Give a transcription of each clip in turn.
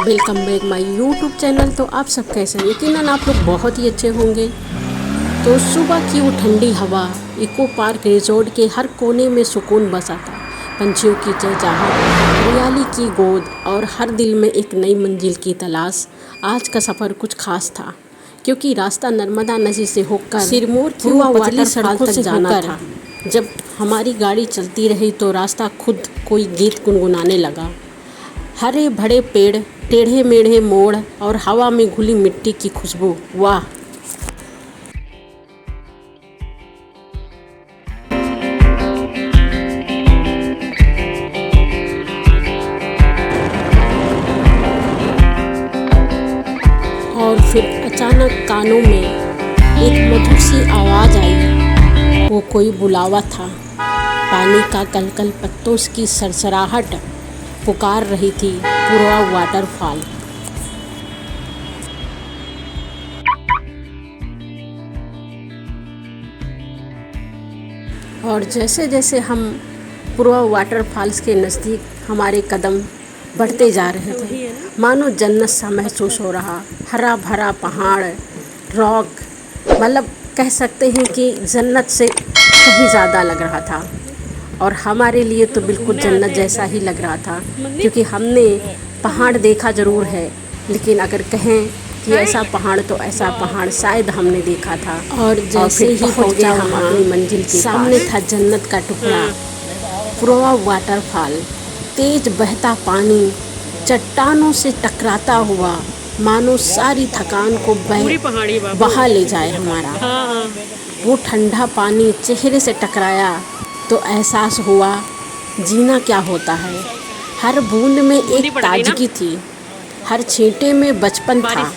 Welcome back my YouTube channel. तो आप सब कैसे हैं? यकीनन आप लोग बहुत ही अच्छे होंगे। तो सुबह की वो ठंडी हवा, इको पार्क रिजॉर्ट के हर कोने में सुकून बसा था। पंछियों की चहचहाहट, हरियाली की गोद और हर दिल में एक नई मंजिल की तलाश। आज का सफ़र कुछ खास था क्योंकि रास्ता नर्मदा नदी से होकर सिरमौर की वो पतली सड़कों से जाना था। जब हमारी गाड़ी चलती रही तो रास्ता खुद कोई गीत गुनगुनाने लगा। हरे भरे पेड़, टेढ़े मेढ़े मोड़ और हवा में घुली मिट्टी की खुशबू, वाह। और फिर अचानक कानों में एक मधुर सी आवाज़ आई। वो कोई बुलावा था। पानी का कलकल, पत्तों की सरसराहट पुकार रही थी, पुरवा वाटरफॉल। और जैसे जैसे हम पुरवा वाटरफॉल्स के नज़दीक हमारे कदम बढ़ते जा रहे थे, मानो जन्नत सा महसूस हो रहा। हरा भरा पहाड़, रॉक, मतलब कह सकते हैं कि जन्नत से कहीं ज़्यादा लग रहा था। और हमारे लिए तो बिल्कुल जन्नत जैसा ही लग रहा था, क्योंकि हमने पहाड़ देखा ज़रूर है, लेकिन अगर कहें कि ऐसा पहाड़ तो ऐसा पहाड़ शायद हमने देखा था। और जैसे ही पहुंचे हम अपनी मंजिल के सामने था जन्नत का टुकड़ा, पुरवा वाटरफॉल। तेज बहता पानी चट्टानों से टकराता हुआ मानो सारी थकान को बहा ले जाए हमारा। वो ठंडा पानी चेहरे से टकराया तो एहसास हुआ जीना क्या होता है। हर बूंद में एक ताजगी थी, हर छींटे में बचपन था।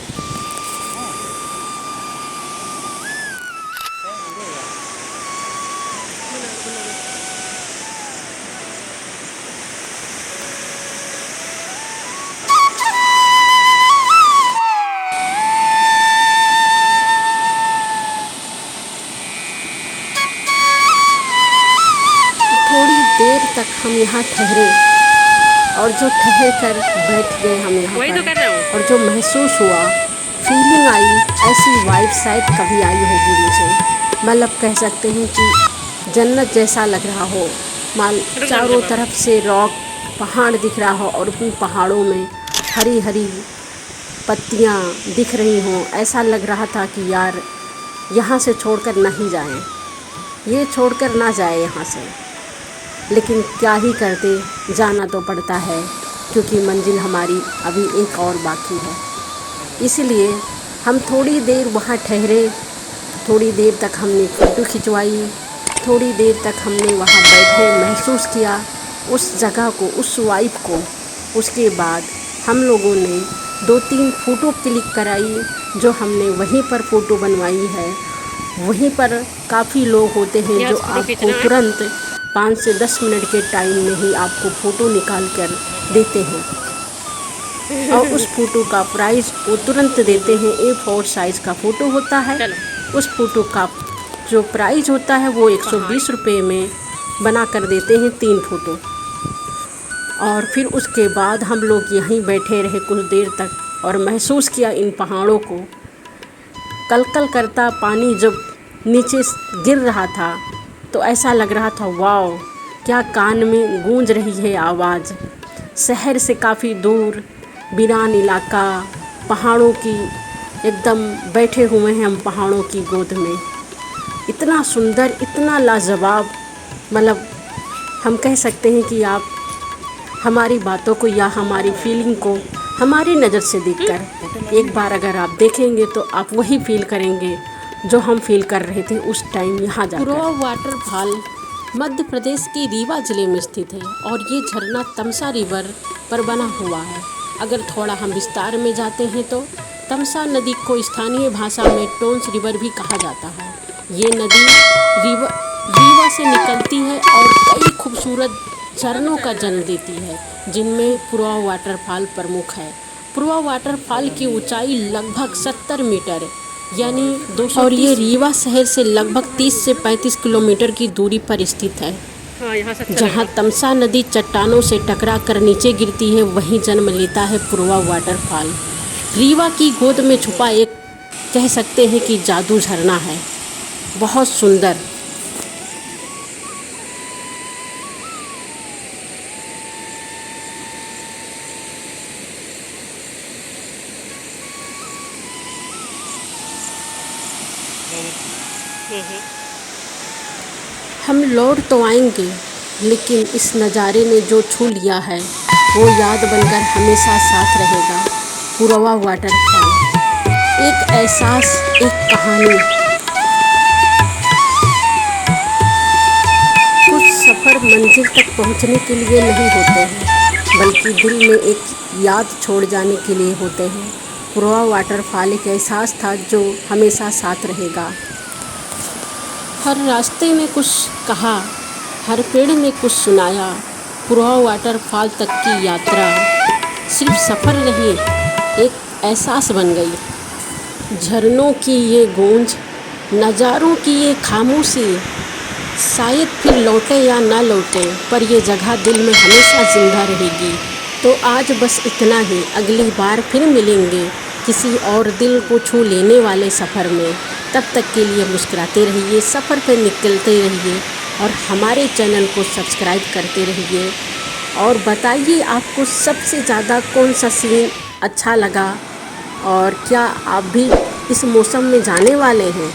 थोड़ी देर तक हम यहाँ ठहरे और जो ठहर कर बैठ गए हम यहाँ पर, और जो महसूस हुआ, फीलिंग आई, ऐसी वाइब शायद कभी आई होगी मुझे। मतलब कह सकते हैं कि जन्नत जैसा लग रहा हो। चारों तरफ से रॉक, पहाड़ दिख रहा हो और उन पहाड़ों में हरी हरी पत्तियाँ दिख रही हों। ऐसा लग रहा था कि यार यहाँ से छोड़कर ना ही जाएं, ये छोड़कर ना जाए यहाँ से। लेकिन क्या ही करते, जाना तो पड़ता है, क्योंकि मंजिल हमारी अभी एक और बाकी है। इसलिए हम थोड़ी देर वहाँ ठहरे, थोड़ी देर तक हमने फ़ोटो खिंचवाई, थोड़ी देर तक हमने वहाँ बैठे, महसूस किया उस जगह को, उस वाइब को। उसके बाद हम लोगों ने 2-3 फ़ोटो क्लिक कराई, जो हमने वहीं पर फ़ोटो बनवाई है। वहीं पर काफ़ी लोग होते हैं जो आपको तुरंत 5 से 10 मिनट के टाइम में ही आपको फ़ोटो निकाल कर देते हैं। और उस फ़ोटो का प्राइस वो तुरंत देते हैं। A4 साइज़ का फ़ोटो होता है, उस फ़ोटो का जो प्राइस होता है वो 120 रुपये में बना कर देते हैं 3 फ़ोटो। और फिर उसके बाद हम लोग यहीं बैठे रहे कुछ देर तक और महसूस किया इन पहाड़ों को। कलकल करता पानी जब नीचे गिर रहा था तो ऐसा लग रहा था, वाओ, क्या कान में गूंज रही है आवाज़। शहर से काफ़ी दूर वीरान इलाका, पहाड़ों की एकदम बैठे हुए हैं हम पहाड़ों की गोद में। इतना सुंदर, इतना लाजवाब, मतलब हम कह सकते हैं कि आप हमारी बातों को या हमारी फीलिंग को हमारी नज़र से देखकर एक बार अगर आप देखेंगे तो आप वही फील करेंगे जो हम फील कर रहे थे उस टाइम यहाँ जाकर। पुरवा वाटरफॉल मध्य प्रदेश के रीवा ज़िले में स्थित है और ये झरना तमसा रिवर पर बना हुआ है। अगर थोड़ा हम विस्तार में जाते हैं तो तमसा नदी को स्थानीय भाषा में टोंस रिवर भी कहा जाता है। ये नदी रीवा से निकलती है और कई खूबसूरत झरनों का जन्म देती है, जिनमें पुरवा वाटरफॉल प्रमुख है। पुरवा वाटरफॉल की ऊंचाई लगभग 70 मीटर यानी 230, और ये रीवा शहर से लगभग 30 से 35 किलोमीटर की दूरी पर स्थित है। जहाँ तमसा नदी चट्टानों से टकरा कर नीचे गिरती है, वहीं जन्म लेता है पुरवा वाटरफॉल। रीवा की गोद में छुपा एक कह सकते हैं कि जादू झरना है, बहुत सुंदर। हम लौट तो आएंगे, लेकिन इस नज़ारे ने जो छू लिया है वो याद बनकर हमेशा साथ रहेगा। पुरवा वाटरफॉल एक एहसास, एक कहानी। कुछ सफ़र मंजिल तक पहुंचने के लिए नहीं होते हैं, बल्कि दिल में एक याद छोड़ जाने के लिए होते हैं। पुरवा वाटरफॉल एक एहसास था जो हमेशा साथ रहेगा। हर रास्ते में कुछ कहा, हर पेड़ ने कुछ सुनाया। पुरवा वाटरफॉल तक की यात्रा सिर्फ सफ़र नहीं, एक एहसास बन गई। झरनों की ये गूंज, नज़ारों की ये खामोशी, शायद फिर लौटे या ना लौटे, पर ये जगह दिल में हमेशा जिंदा रहेगी। तो आज बस इतना ही, अगली बार फिर मिलेंगे किसी और दिल को छू लेने वाले सफ़र में। तब तक के लिए मुस्कुराते रहिए, सफ़र पे निकलते रहिए और हमारे चैनल को सब्सक्राइब करते रहिए। और बताइए आपको सबसे ज़्यादा कौन सा सीन अच्छा लगा, और क्या आप भी इस मौसम में जाने वाले हैं।